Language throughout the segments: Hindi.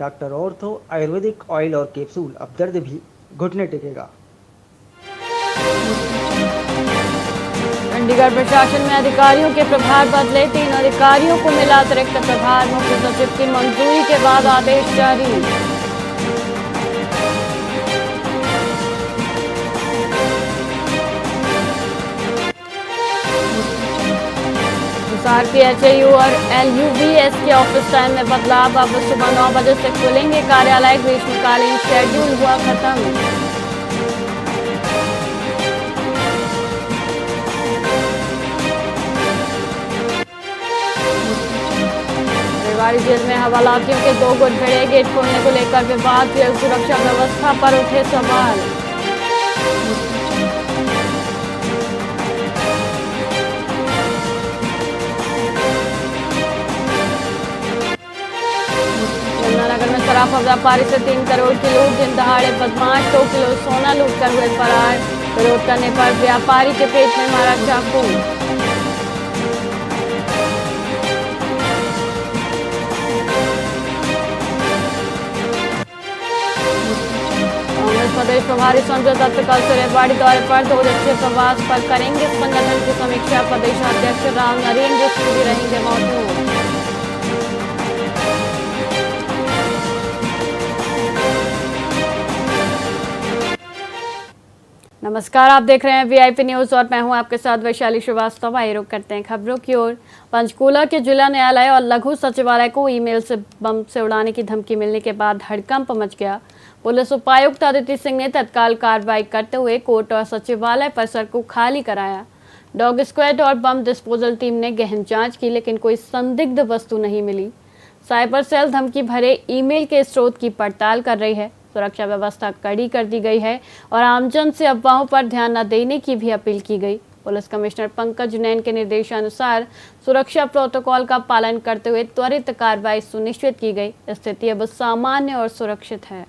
डॉक्टर ऑर्थो आयुर्वेदिक ऑयल और कैप्सूल, अब दर्द भी घुटने टेकेगा। चंडीगढ़ प्रशासन में अधिकारियों के प्रभार बदले, 3 अधिकारियों को मिला अतिरिक्त प्रभार। मुख्य सचिव की मंजूरी के बाद आदेश जारी। हिसार के एचएयू और एलयूबीएस के ऑफिस टाइम में बदलाव। अब सुबह 9 बजे से खुलेंगे कार्यालय। ग्रीष्मकालीन शेड्यूल हुआ खत्म। रेवाड़ी जेल में हवालातियों के 2 गुट भिड़े। गेट खोलने को लेकर विवाद। जेल सुरक्षा व्यवस्था पर उठे सवाल। यमुनानगर में सराफा व्यापारी से 3 करोड़ की लूट। दिन दहाड़े बदमाश 2 किलो सोना लूट कर हुए फरार। विरोध करने पर व्यापारी के पेट में मारा चाकू। कांग्रेस प्रदेश प्रभारी संजय दत्त कल से रेवाड़ी दौरे पर। 2 दिवसीय प्रवास पर करेंगे संगठन की समीक्षा। प्रदेशाध्यक्ष राम नरेंद्र सिंह भी रहेंगे मौजूद। नमस्कार, आप देख रहे हैं वीआईपी न्यूज और मैं हूं आपके साथ वैशाली श्रीवास्तव। आइए रुक करते हैं खबरों की ओर। पंचकूला के जिला न्यायालय और लघु सचिवालय को ईमेल से बम से उड़ाने की धमकी मिलने के बाद हड़कंप मच गया। पुलिस उपायुक्त अदिति सिंह ने तत्काल कार्रवाई करते हुए कोर्ट और सचिवालय परिसर को खाली कराया। डॉग स्क्वाड और बम डिस्पोजल टीम ने गहन जांच की, लेकिन कोई संदिग्ध वस्तु नहीं मिली। साइबर सेल धमकी भरे ईमेल के स्रोत की पड़ताल कर रही है। सुरक्षा व्यवस्था कड़ी कर दी गई है और आमजन से अफवाहों पर ध्यान न देने की भी अपील की गई। पुलिस कमिश्नर पंकज नैन के निर्देशानुसार सुरक्षा प्रोटोकॉल का पालन करते हुए त्वरित कार्रवाई सुनिश्चित की गई। स्थिति अब सामान्य और सुरक्षित है।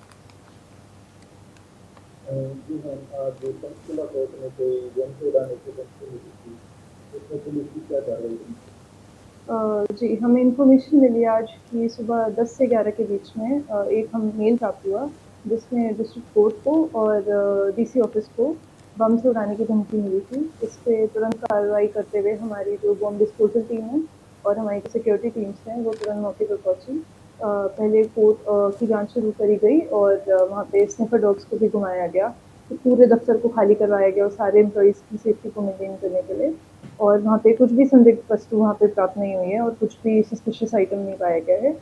जी, हमें इन्फॉर्मेशन मिली आज कि सुबह 10 से 11 के बीच में एक हम मेल प्राप्त हुआ जिसमें डिस्ट्रिक्ट कोर्ट को और डीसी ऑफिस को बम से उड़ाने की धमकी मिली थी। इस पे तुरंत कार्रवाई करते हुए हमारी जो बम डिस्पोजल टीम है और हमारी सिक्योरिटी टीम्स हैं वो तुरंत मौके पर पहुंची। पहले कोर्ट की जांच शुरू करी गई और वहाँ पे स्निफर डॉग्स को भी घुमाया गया। तो पूरे दफ्तर को खाली करवाया गया और सारे एम्प्लॉइज़ की सेफ्टी को मेंटेन करने के लिए। और वहाँ पे कुछ भी संदिग्ध वस्तु वहाँ पे प्राप्त नहीं हुई है और कुछ भी सस्पिशियस आइटम नहीं पाया गया है।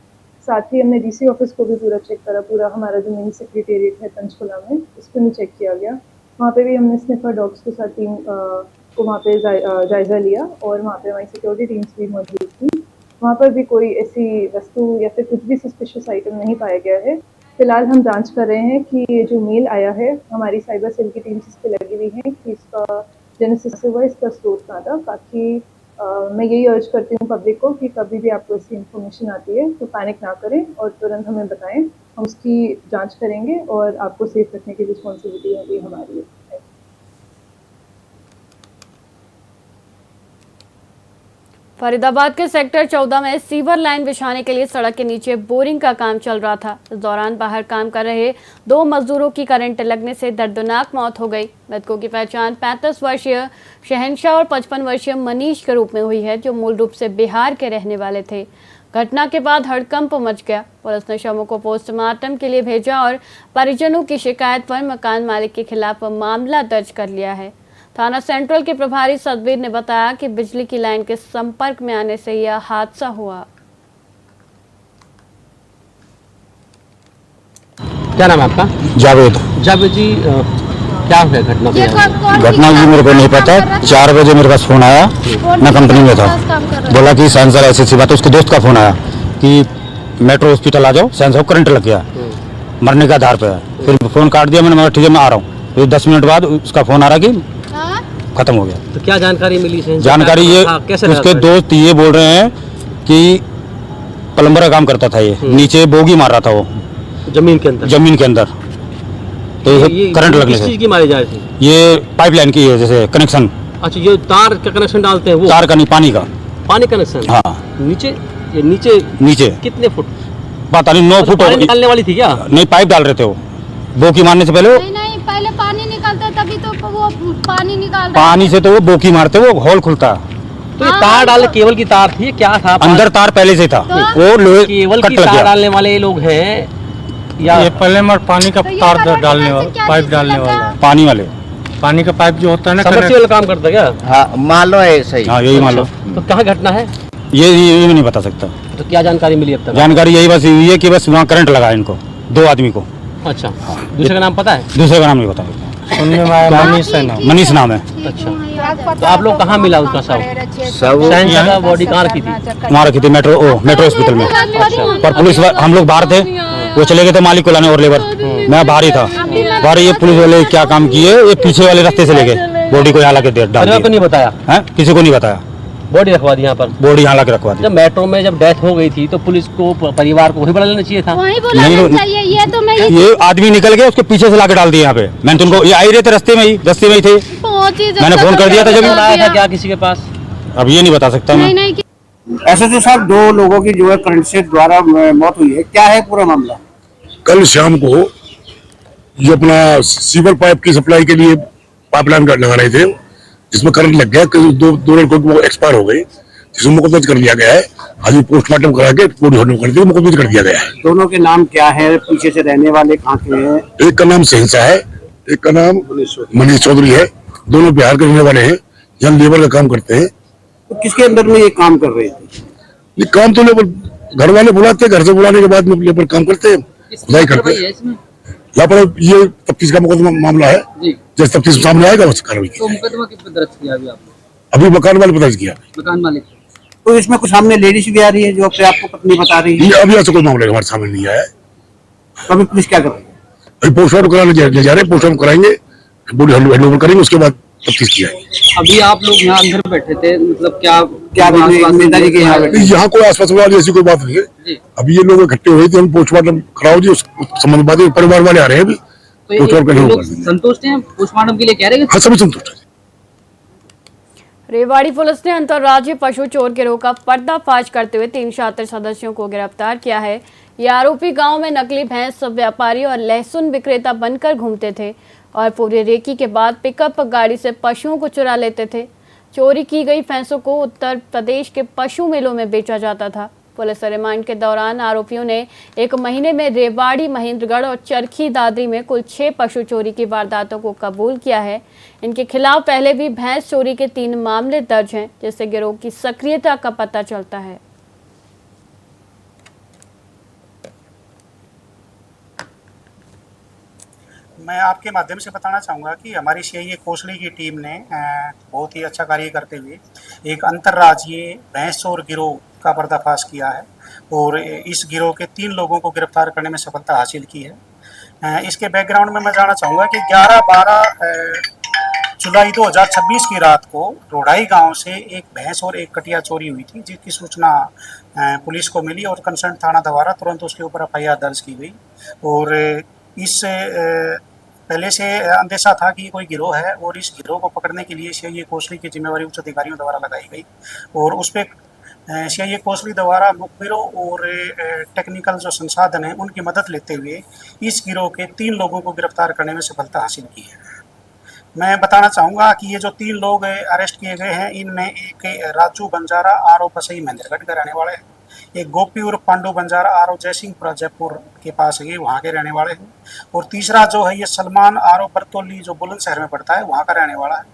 साथ ही हमने डीसी ऑफिस को भी पूरा चेक करा। पूरा हमारा जो मिनी सेक्रेटेरिएट है पंचकुला में, उसको भी चेक किया गया। वहाँ पे भी हमने स्निफर डॉग्स के साथ टीम को वहाँ पे जायज़ा लिया और वहाँ पे हमारी सिक्योरिटी टीम्स भी मौजूद थी। वहाँ पर भी कोई ऐसी वस्तु या फिर कुछ भी सस्पिशियस आइटम नहीं पाया गया है। फिलहाल हम जांच कर रहे हैं कि ये जो मेल आया है, हमारी साइबर सेल की टीम्स इस पे लगी हुई है कि इसका जेनेसिस हुआ, इसका स्रोत कहाँ था। ताकि मैं यही अर्ज करती हूँ पब्लिक को कि कभी भी आपको ऐसी इन्फॉर्मेशन आती है तो पैनिक ना करें और तुरंत हमें बताएं। हम उसकी जांच करेंगे और आपको सेफ रखने की रिस्पॉन्सिबिलिटी है, ये हमारी है। फरीदाबाद के सेक्टर 14 में सीवर लाइन बिछाने के लिए सड़क के नीचे बोरिंग का काम चल रहा था। इस दौरान बाहर काम कर रहे 2 मजदूरों की करंट लगने से दर्दनाक मौत हो गई। मृतकों की पहचान 35 वर्षीय शहनशाह और 55 वर्षीय मनीष के रूप में हुई है, जो मूल रूप से बिहार के रहने वाले थे। घटना के बाद हड़कंप मच गया। पुलिस ने शवों को पोस्टमार्टम के लिए भेजा और परिजनों की शिकायत पर मकान मालिक के खिलाफ मामला दर्ज कर लिया है। थाना सेंट्रल के प्रभारी सतबीर ने बताया कि बिजली की लाइन के संपर्क में आने से यह हादसा हुआ। क्या नाम है आपका? जावेद। जावेद जी, क्या हो गया घटना? घटना जी मेरे को नहीं पता। 4 बजे मेरे पास फोन आया, मैं कंपनी में था, बोला कि सेंसर ऐसी बात है। उसके दोस्त का फोन आया कि मेट्रो हॉस्पिटल आ जाओ, सेंसर करंट लग गया, मरने का आधार पे है। फिर फोन काट दिया मैंने, ठीक है मैं आ रहा हूँ। फिर 10 मिनट बाद उसका फोन आ रहा कि खत्म हो गया। तो क्या जानकारी मिली? जानकारी ये उसके दोस्त ये बोल रहे हैं कि प्लम्बर का काम करता था, ये नीचे बोगी मार रहा था वो जमीन के अंदर। तो करंट लगने से की मारी जा रही थी? ये पाइपलाइन की है, जैसे कनेक्शन। अच्छा, ये तार का कनेक्शन डालते हैं वो? तार का नहीं, पानी का कनेक्शन। हाँ। नीचे? ये नीचे नीचे कितने फुट? पता नहीं 9 फुट पानी होगी। निकालने वाली थी क्या? नहीं, पाइप डाल रहे थे वो बोकी मारने से पहले। वो नहीं नहीं, पहले पानी निकलता तभी तो वो पानी निकाल रहा पानी से तो वो बोकी मारते, वो होल खुलता। तो ये तार डाल केबल की तार थी क्या था? अंदर तार पहले से था, वो लोहे केबल कट की लग तार गया। डालने वाले लोग हैं या ये पहले मर पानी का तो ये तार करंट डालने कहाँ से वाला, क्या पाइप चीज़ डालने लगा? वाला, पानी वाले। पानी का पाइप जो होता है ना कनेक्ट। सबमर्सिबल काम करता है क्या? हाँ मान लो ऐसा ही। हाँ, यही मान लो। तो कहाँ घटना है? ये भी नहीं बता सकता। तो क्या जानकारी मिली अब तक? जानकारी यही बस हुई है कि बस वहाँ करंट लगा है इनको, 2 आदमी को। अच्छा, दूसरे का नाम पता है? दूसरे का नाम नहीं पता। सुनने में आया मनीष है ना। मनीष नाम है। अच्छा, तो आप लोग कहाँ मिला उसका शव? सब साइंस का बॉडी कहाँ रखी थी? वहाँ रखी थी मेट्रो हॉस्पिटल में। पर पुलिस हम लोग बाहर थे, वो चले गए थे मालिक को लाने और लेबर। मैं बाहर ही था। बाहर ये पुलिस वाले क्या काम किए, ये पीछे वाले रास्ते से ले गए बॉडी को यहाँ ला के डाल परिवार को दिया। नहीं बताया? हैं? किसी को नहीं बताया। बॉडी रखवा दी यहाँ पर? बॉडी यहाँ ला के रखवा दी। जब मेट्रो में जब डेथ हो गई थी तो पुलिस को परिवार को वही बुला लेना चाहिए था। वही बुलाना चाहिए। ये तो मैं ये आदमी निकल गए, उसके पीछे से ला के डाल दिए यहाँ पे। मैंने तो उनको, ये आ ही रहे थे रास्ते में ही थे। पहुंची जब मैंने तक फोन कर दिया था जब बुलाया था क्या किसी के पास? अब ये नहीं बता सकता मैं। नहीं एसएचओ साहब, 2 लोगों की जो है करंट से द्वारा मौत हुई है, क्या है पूरा मामला? कल शाम को ये अपना सीवर पाइप की सप्लाई के लिए पाइपलाइन लगा रहे थे, जिसमें करंट लग गया। दो लड़कों को एक्सपायर हो गए, जिसमें मुकदमा कर लिया गया है। अभी पोस्टमार्टम करा के बॉडी हॉर्न कर दी, मुकदमा कर दिया गया है। दोनों के नाम क्या है? पीछे से रहने वाले कहाँ के हैं? एक का नाम सहसा है, एक का नाम मनीष चौधरी है। दोनों बिहार के रहने वाले हैं, यहाँ लेबर का काम करते हैं। तो किसके अंदर में ये काम कर रहे थे? ये काम तो लेबर घर वाले बुलाते हैं, घर से बुलाने के बाद में लेबर काम करते हैं, खुदाई करते हैं। यहाँ पर ये तफ्तीश का मुकदमा मामला है, जैसे तफ्तीश सामने आएगा वैसे कार्रवाई की जाएगी। मुकदमा किस पे दर्ज किया अभी मकान वाले पता किया, मकान मालिक? तो इसमें कुछ सामने लेडीज भी आ रही है जो अपने आपको पत्नी बता रही है? ये अभी ऐसा कोई मामला हमारे सामने नहीं आया है। तो अभी पुलिस क्या कर रही है? अभी पोस्टमार्टम कराने ले जा रहे हैं, पोस्टमार्टम कराएंगे, बॉडी हैंडओवर करेंगे, उसके बाद तफ्तीश की जाएगी। अभी आप लोग यहाँ अंदर बैठे थे, मतलब क्या नेताजी के यहाँ बैठे? यहाँ कोई आसपास वाली ऐसी कोई बात नहीं है। अभी ये लोग इकट्ठे हुए थे, हम पोस्टमार्टम कराओ जी, उस संबंध बाद परिवार वाले आ रहे हैं अभी, पोस्टमार्टम करने लोग संतुष्ट हैं पोस्टमार्टम के लिए? कह रहे हैं हाँ, सभी संतुष्ट है। रेवाड़ी पुलिस ने अंतर्राज्यीय पशु चोर गिरोह का पर्दाफाश करते हुए 3 शातिर सदस्यों को गिरफ्तार किया है। ये आरोपी गांव में नकली भैंस व्यापारी और लहसुन विक्रेता बनकर घूमते थे और पूरे रेकी के बाद पिकअप गाड़ी से पशुओं को चुरा लेते थे। चोरी की गई भैंसों को उत्तर प्रदेश के पशु मेलों में बेचा जाता था। पुलिस रिमांड के दौरान आरोपियों ने 1 महीने में रेवाड़ी, महेंद्रगढ़ और चरखी दादरी में कुल 6 पशु चोरी की वारदातों को कबूल किया है। इनके खिलाफ पहले भी भैंस चोरी के 3 मामले दर्ज हैं, जिससे गिरोह की सक्रियता का पता चलता है। मैं आपके माध्यम से बताना चाहूँगा कि हमारी सीआईए कोसली की टीम ने बहुत ही अच्छा कार्य करते हुए एक अंतर्राज्यीय भैंस चोर गिरोह का पर्दाफाश किया है और इस गिरोह के 3 लोगों को गिरफ्तार करने में सफलता हासिल की है। इसके बैकग्राउंड में मैं जानना चाहूँगा कि 11-12 जुलाई 2026 की रात को रोडाई गांव से एक भैंस और एक कटिया चोरी हुई थी, जिसकी सूचना पुलिस को मिली और कंसर्न थाना द्वारा तुरंत उसके ऊपर एफआईआर दर्ज की गई। और इस पहले से अंदेशा था कि कोई गिरोह है और इस गिरोह को पकड़ने के लिए सीआईए कोसली की जिम्मेवारी उच्च अधिकारियों द्वारा लगाई गई और उस पर सीआईए कोसली द्वारा मुखबिरों और टेक्निकल जो संसाधन हैं उनकी मदद लेते हुए इस गिरोह के 3 लोगों को गिरफ्तार करने में सफलता हासिल की है। मैं बताना चाहूँगा कि ये जो 3 लोग अरेस्ट किए गए हैं, इनमें एक राजू बंजारा आर.ओ. पसई महेंद्रगढ़ के रहने वाले हैं, एक गोपी उर्फ पांडू बंजारा आर.ओ. जयसिंहपुरा जयपुर के पास है, ये वहाँ के रहने वाले हैं, और तीसरा जो है ये सलमान आर.ओ. बरतौली जो बुलंदशहर में पड़ता है वहाँ का रहने वाला है।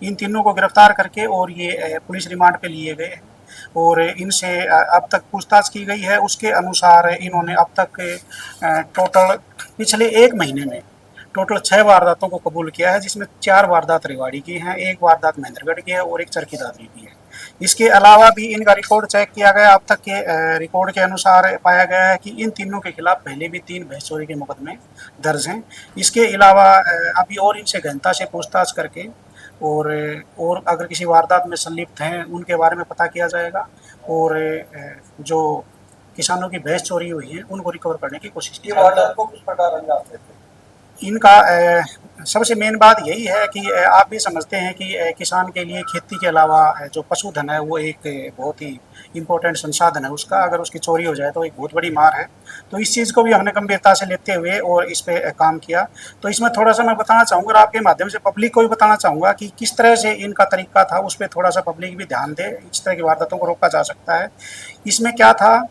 इन तीनों को गिरफ्तार करके और ये पुलिस रिमांड पे लिए गए हैं और इनसे अब तक पूछताछ की गई है। उसके अनुसार इन्होंने अब तक टोटल पिछले 1 महीने में टोटल 6 वारदातों को कबूल किया है, जिसमें 4 वारदात रेवाड़ी की हैं, 1 वारदात महेंद्रगढ़ की है और 1 चरखी दादरी की है। इसके अलावा भी इनका रिकॉर्ड चेक किया गया। अब तक के रिकॉर्ड के अनुसार पाया गया है कि इन तीनों के खिलाफ पहले भी 3 भैंस चोरी के मुकदमे दर्ज हैं। इसके अलावा अभी और इनसे गहनता से पूछताछ करके और अगर किसी वारदात में संलिप्त हैं उनके बारे में पता किया जाएगा और जो किसानों की भैंस चोरी हुई है उनको रिकवर करने की कोशिश की जाएगी। इनका सबसे मेन बात यही है कि आप भी समझते हैं कि किसान के लिए खेती के अलावा जो पशुधन है वो एक बहुत ही इम्पोर्टेंट संसाधन है उसका। अगर उसकी चोरी हो जाए तो एक बहुत बड़ी मार है। तो इस चीज़ को भी हमने गंभीरता से लेते हुए और इस पे काम किया। तो इसमें थोड़ा सा मैं बताना चाहूँगा और आपके माध्यम से पब्लिक को भी बताना चाहूँगा कि किस तरह से इनका तरीका था, उस पर थोड़ा सा पब्लिक भी ध्यान दे। इस तरह की वारदातों को रोका जा सकता है। इसमें क्या था,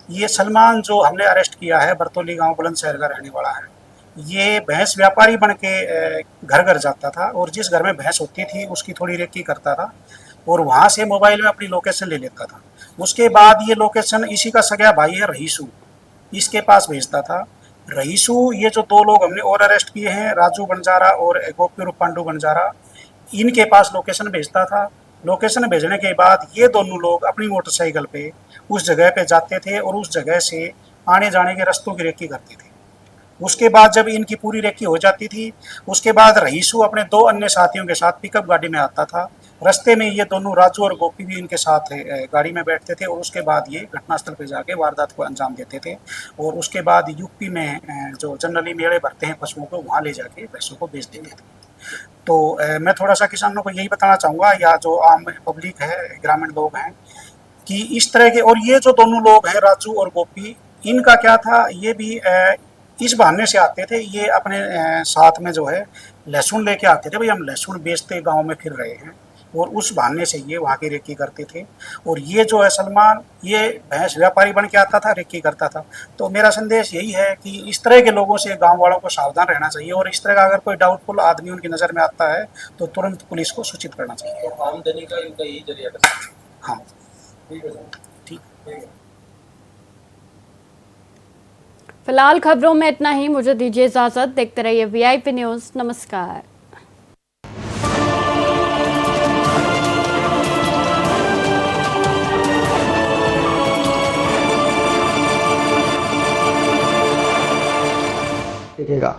ये सलमान जो हमने अरेस्ट किया है बरतौली गाँव बुलंदशहर का रहने वाला है। ये भैंस व्यापारी बन के घर घर जाता था और जिस घर में भैंस होती थी उसकी थोड़ी रेकी करता था और वहाँ से मोबाइल में अपनी लोकेशन ले लेता था। उसके बाद ये लोकेशन इसी का सगा भाई है रहीसू, इसके पास भेजता था। रहीसू, ये जो दो लोग हमने और अरेस्ट किए हैं, राजू बंजारा और गोपी रूप पांडू बंजारा, इनके पास लोकेशन भेजता था। लोकेशन भेजने के बाद ये दोनों लोग अपनी मोटरसाइकिल पे उस जगह पे जाते थे और उस जगह से आने जाने के रास्तों की रेकी करते थे। उसके बाद जब इनकी पूरी रेकी हो जाती थी, उसके बाद रहीसू अपने दो अन्य साथियों के साथ पिकअप गाड़ी में आता था। रास्ते में ये दोनों राजू और गोपी भी इनके साथ गाड़ी में बैठते थे और उसके बाद ये घटनास्थल पर जाके वारदात को अंजाम देते थे। और उसके बाद यूपी में जो जनरली मेले भरते हैं पशुओं को, वहाँ ले जाके भैंसों को बेच देते थे। तो मैं थोड़ा सा किसानों को यही बताना चाहूँगा, या जो आम पब्लिक है, ग्रामीण लोग हैं, कि इस तरह के, और ये जो दोनों लोग हैं राजू और गोपी, इनका क्या था, ये भी इस बहाने से आते थे। ये अपने साथ में जो है लहसुन लेके आते थे, भाई हम लहसुन बेचते गांव में फिर रहे हैं, और उस बहाने से ये वहाँ की रेकी करते थे। और ये जो है सलमान, ये भैंस व्यापारी बन के आता था, रेकी करता था। तो मेरा संदेश यही है कि इस तरह के लोगों से गांव वालों को सावधान रहना चाहिए और इस तरह का अगर कोई डाउटफुल आदमी उनकी नज़र में आता है तो तुरंत पुलिस को सूचित करना चाहिए। आमदनी का इनका यही जरिया था। हाँ, ठीक। फिलहाल खबरों में इतना ही। मुझे दीजिए इजाजत। देखते रहिए वीआईपी न्यूज़। नमस्कार। टिकेगा।